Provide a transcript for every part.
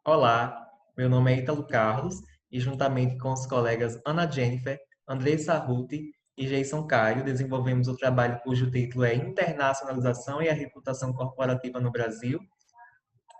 Olá, meu nome é Ítalo Carlos e juntamente com os colegas Ana Jennifer, Andressa Ruti e Jason Caio desenvolvemos o trabalho cujo título é Internacionalização e a Reputação Corporativa no Brasil.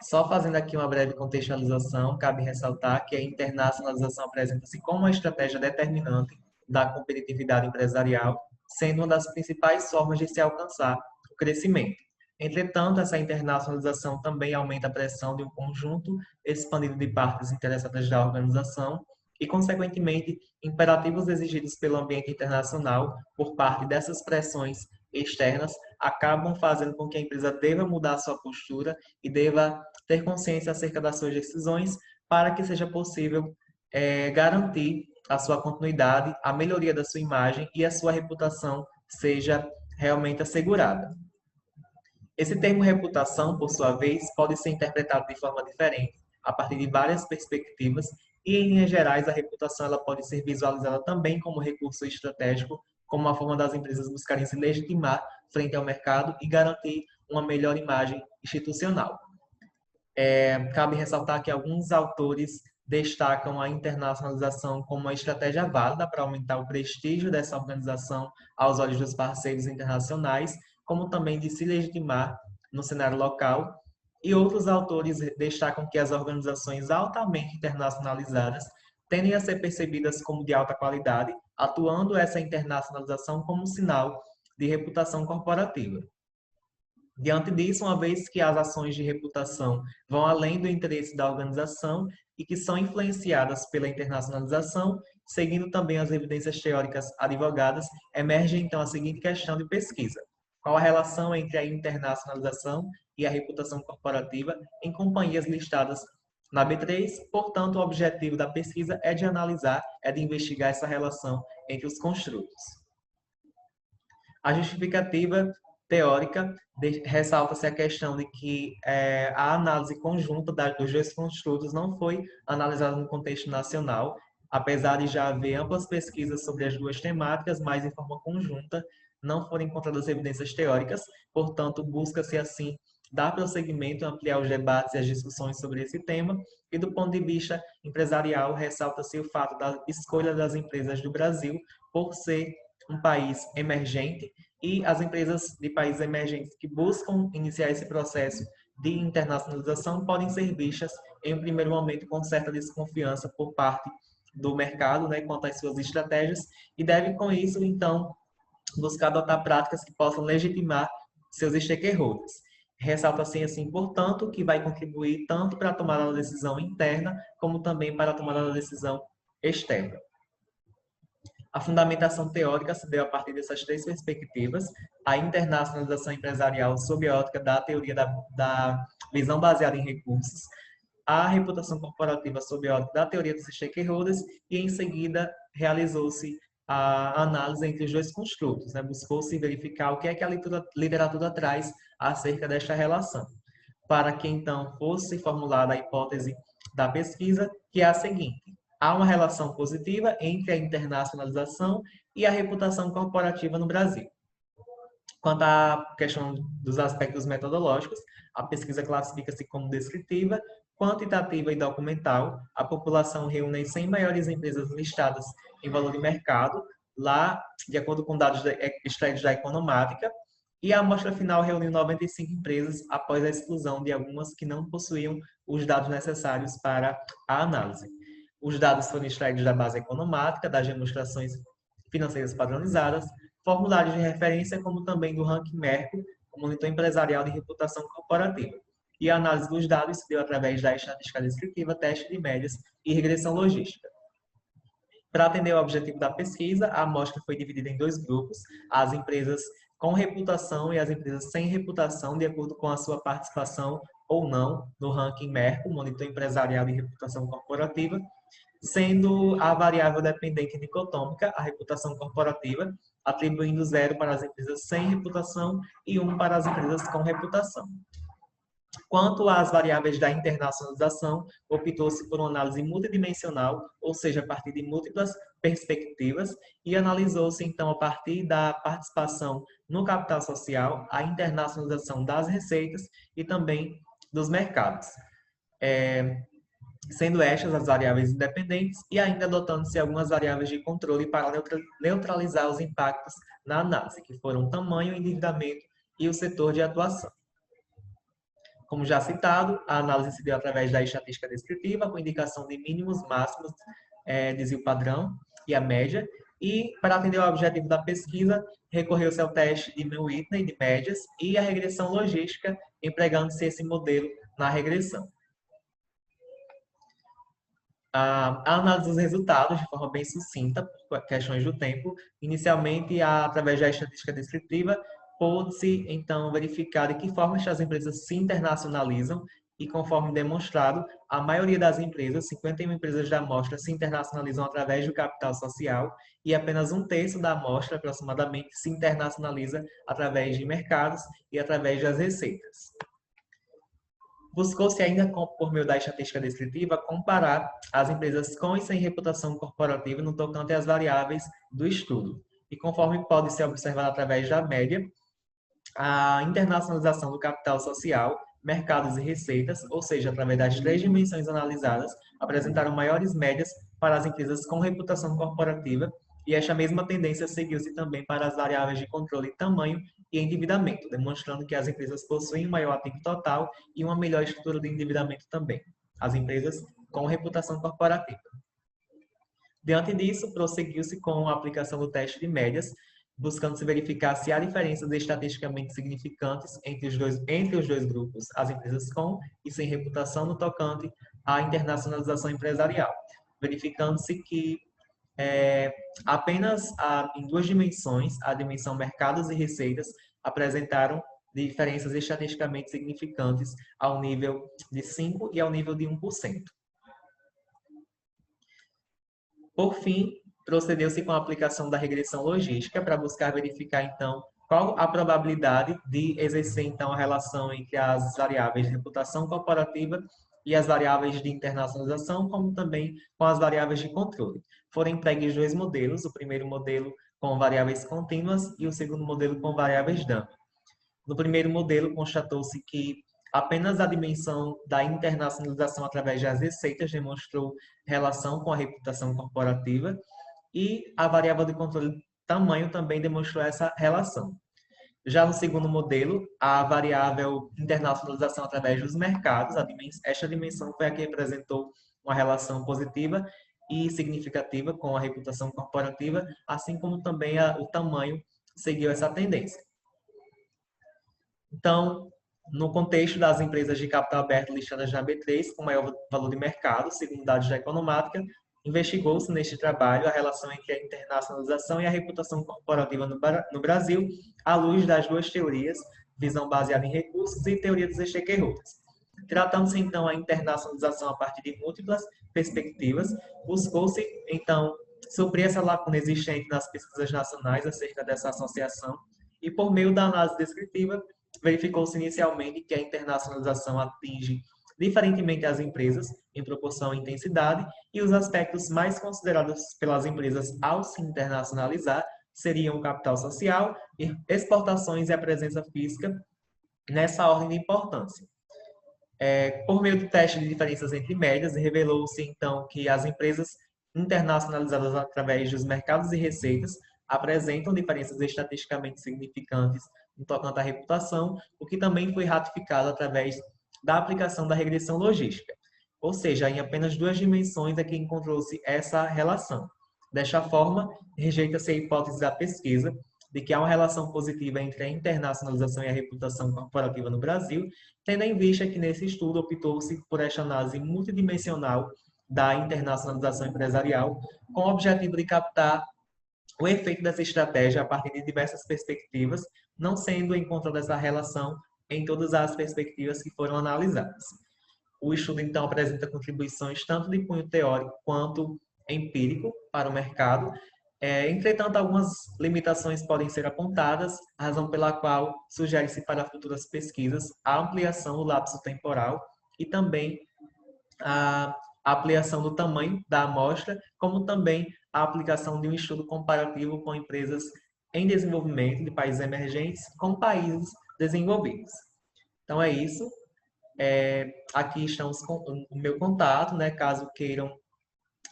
Só fazendo aqui uma breve contextualização, cabe ressaltar que a internacionalização apresenta-se como uma estratégia determinante da competitividade empresarial, sendo uma das principais formas de se alcançar o crescimento. Entretanto, essa internacionalização também aumenta a pressão de um conjunto expandido de partes interessadas da organização e, consequentemente, imperativos exigidos pelo ambiente internacional por parte dessas pressões externas acabam fazendo com que a empresa deva mudar sua postura e deva ter consciência acerca das suas decisões para que seja possível garantir a sua continuidade, a melhoria da sua imagem e a sua reputação seja realmente assegurada. Esse termo reputação, por sua vez, pode ser interpretado de forma diferente, a partir de várias perspectivas, e em linhas gerais, a reputação ela pode ser visualizada também como recurso estratégico, como uma forma das empresas buscarem se legitimar frente ao mercado e garantir uma melhor imagem institucional. Cabe ressaltar que alguns autores destacam a internacionalização como uma estratégia válida para aumentar o prestígio dessa organização aos olhos dos parceiros internacionais, como também de se legitimar no cenário local. E outros autores destacam que as organizações altamente internacionalizadas tendem a ser percebidas como de alta qualidade, atuando essa internacionalização como um sinal de reputação corporativa. Diante disso, uma vez que as ações de reputação vão além do interesse da organização e que são influenciadas pela internacionalização, seguindo também as evidências teóricas advogadas, emerge então a seguinte questão de pesquisa: qual a relação entre a internacionalização e a reputação corporativa em companhias listadas na B3? Portanto, o objetivo da pesquisa é de analisar, é de investigar essa relação entre os construtos. A justificativa teórica ressalta-se a questão de que a análise conjunta dos dois construtos não foi analisada no contexto nacional, apesar de já haver amplas pesquisas sobre as duas temáticas, mas em forma conjunta não foram encontradas evidências teóricas, portanto, busca-se assim dar prosseguimento, ampliar os debates e as discussões sobre esse tema, e do ponto de vista empresarial, ressalta-se o fato da escolha das empresas do Brasil por ser um país emergente e as empresas de países emergentes que buscam iniciar esse processo de internacionalização podem ser vistas, em um primeiro momento, com certa desconfiança por parte do mercado, né, quanto às suas estratégias, e devem, com isso, então, buscar adotar práticas que possam legitimar seus stakeholders. Ressalta-se, assim, portanto, que vai contribuir tanto para a tomada da decisão interna, como também para a tomada da decisão externa. A fundamentação teórica se deu a partir dessas três perspectivas: a internacionalização empresarial sob a ótica da teoria da visão baseada em recursos, a reputação corporativa sob a ótica da teoria dos stakeholders e, em seguida, realizou-se a análise entre os dois construtos, né? Buscou-se verificar o que é que a literatura traz acerca desta relação, para que, então, fosse formulada a hipótese da pesquisa, que é a seguinte: há uma relação positiva entre a internacionalização e a reputação corporativa no Brasil. Quanto à questão dos aspectos metodológicos, a pesquisa classifica-se como descritiva, quantitativa e documental. A população reúne as 100 maiores empresas listadas em valor de mercado, lá, de acordo com dados extraídos da Economática, e a amostra final reuniu 95 empresas após a exclusão de algumas que não possuíam os dados necessários para a análise. Os dados foram extraídos da base economática, das demonstrações financeiras padronizadas, formulários de referência, como também do ranking Merco, o monitor empresarial de reputação corporativa. E a análise dos dados se deu através da estatística descritiva, teste de médias e regressão logística. Para atender ao objetivo da pesquisa, a amostra foi dividida em dois grupos: as empresas com reputação e as empresas sem reputação, de acordo com a sua participação ou não no ranking Merco, monitor empresarial de reputação corporativa, sendo a variável dependente dicotômica, a reputação corporativa, atribuindo 0 para as empresas sem reputação e 1 para as empresas com reputação. Quanto às variáveis da internacionalização, optou-se por uma análise multidimensional, ou seja, a partir de múltiplas perspectivas, e analisou-se, então, a partir da participação no capital social, a internacionalização das receitas e também dos mercados. sendo estas as variáveis independentes e ainda adotando-se algumas variáveis de controle para neutralizar os impactos na análise, que foram o tamanho, o endividamento e o setor de atuação. Como já citado, a análise se deu através da estatística descritiva, com indicação de mínimos, máximos, desvio padrão e a média, e para atender ao objetivo da pesquisa, recorreu-se ao teste de Whitney de médias e a regressão logística, empregando-se esse modelo na regressão. A análise dos resultados, de forma bem sucinta, por questões do tempo, inicialmente, através da estatística descritiva, pôde-se, então, verificar de que forma estas empresas se internacionalizam e, conforme demonstrado, a maioria das empresas, 51 empresas da amostra, se internacionalizam através do capital social e apenas um terço da amostra, aproximadamente, se internacionaliza através de mercados e através das receitas. Buscou-se ainda, por meio da estatística descritiva, comparar as empresas com e sem reputação corporativa no tocante às variáveis do estudo. E conforme pode ser observado através da média, a internacionalização do capital social, mercados e receitas, ou seja, através das três dimensões analisadas, apresentaram maiores médias para as empresas com reputação corporativa, e esta mesma tendência seguiu-se também para as variáveis de controle tamanho e endividamento, demonstrando que as empresas possuem um maior ativo total e uma melhor estrutura de endividamento também, as empresas com reputação corporativa. Diante disso, prosseguiu-se com a aplicação do teste de médias, buscando se verificar se há diferenças estatisticamente significantes entre os dois grupos, as empresas com e sem reputação no tocante à internacionalização empresarial, verificando-se que apenas em duas dimensões, a dimensão mercados e receitas, apresentaram diferenças estatisticamente significantes ao nível de 5% e ao nível de 1%. Por fim, procedeu-se com a aplicação da regressão logística para buscar verificar, então, qual a probabilidade de exercer, então, a relação entre as variáveis de reputação corporativa e as variáveis de internacionalização, como também com as variáveis de controle. Foram empregues dois modelos, o primeiro modelo com variáveis contínuas e o segundo modelo com variáveis dummy. No primeiro modelo, constatou-se que apenas a dimensão da internacionalização através das receitas demonstrou relação com a reputação corporativa e a variável de controle tamanho também demonstrou essa relação. Já no segundo modelo, a variável internacionalização através dos mercados, esta dimensão foi a que representou uma relação positiva e significativa com a reputação corporativa, assim como também o tamanho seguiu essa tendência. Então, no contexto das empresas de capital aberto listadas na B3 com maior valor de mercado, segundo dados da Economática, investigou-se neste trabalho a relação entre a internacionalização e a reputação corporativa no Brasil, à luz das duas teorias, visão baseada em recursos e teoria dos stakeholders. Tratando-se, então, a internacionalização a partir de múltiplas perspectivas, buscou-se, então, suprir essa lacuna existente nas pesquisas nacionais acerca dessa associação e, por meio da análise descritiva, verificou-se inicialmente que a internacionalização atinge diferentemente as empresas em proporção à intensidade e os aspectos mais considerados pelas empresas ao se internacionalizar seriam o capital social, exportações e a presença física nessa ordem de importância. Por meio do teste de diferenças entre médias, revelou-se então que as empresas internacionalizadas através dos mercados e receitas apresentam diferenças estatisticamente significantes no tocante à reputação, o que também foi ratificado através da aplicação da regressão logística. Ou seja, em apenas duas dimensões é que encontrou-se essa relação. Desta forma, rejeita-se a hipótese da pesquisa de que há uma relação positiva entre a internacionalização e a reputação corporativa no Brasil, tendo em vista que nesse estudo optou-se por esta análise multidimensional da internacionalização empresarial, com o objetivo de captar o efeito dessa estratégia a partir de diversas perspectivas, não sendo encontrada essa relação em todas as perspectivas que foram analisadas. O estudo, então, apresenta contribuições tanto de cunho teórico quanto empírico para o mercado. Entretanto, algumas limitações podem ser apontadas, razão pela qual sugere-se para futuras pesquisas a ampliação do lapso temporal e também a ampliação do tamanho da amostra, como também a aplicação de um estudo comparativo com empresas em desenvolvimento de países emergentes com países desenvolvidos. Então é isso. Aqui estamos com o meu contato, né? Caso queiram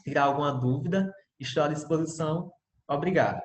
tirar alguma dúvida, estou à disposição. Obrigado.